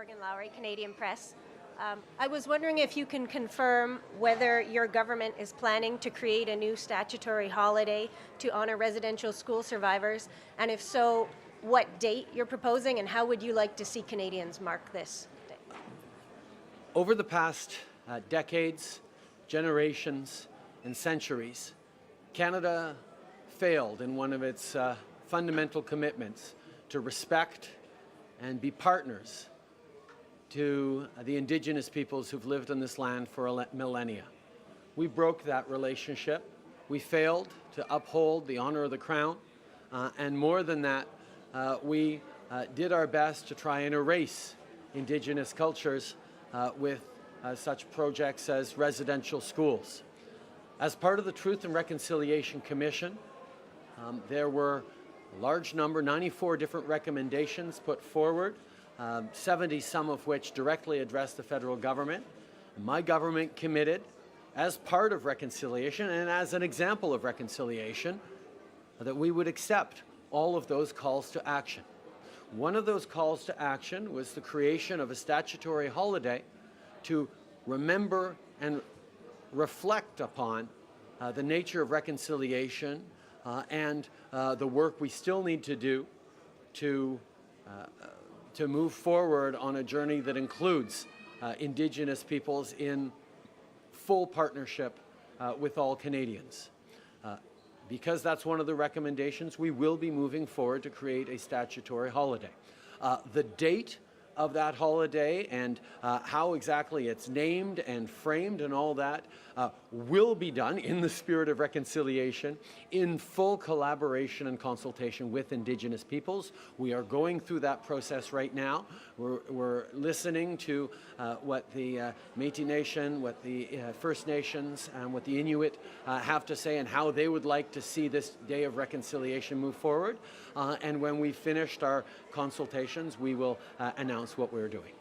Morgan Lowry, Canadian Press. I was wondering if you can confirm whether your government is planning to create a new statutory holiday to honor residential school survivors, and if so, what date you're proposing, and how would you like to see Canadians mark this day? Over the past decades, generations, and centuries, Canada failed in one of its fundamental commitments to respect and be partners to the Indigenous peoples who've lived on this land for millennia. We broke that relationship. We failed to uphold the honor of the Crown, and more than that, we did our best to try and erase Indigenous cultures with such projects as residential schools. As part of the Truth and Reconciliation Commission, there were a large number, 94 different recommendations put forward, 70 some of which directly address the federal government. My government committed, as part of reconciliation and as an example of reconciliation, that we would accept all of those calls to action. One of those calls to action was the creation of a statutory holiday to remember and reflect upon the nature of reconciliation and the work we still need to do to move forward on a journey that includes Indigenous peoples in full partnership with all Canadians. Because that's one of the recommendations, we will be moving forward to create a statutory holiday. The date of that holiday and how exactly it's named and framed and all that will be done in the spirit of reconciliation in full collaboration and consultation with Indigenous peoples. We are going through that process right now. We're listening to what the Métis Nation, what the First Nations, and what the Inuit have to say and how they would like to see this day of reconciliation move forward. And when we've finished our consultations, we will announce what we're doing.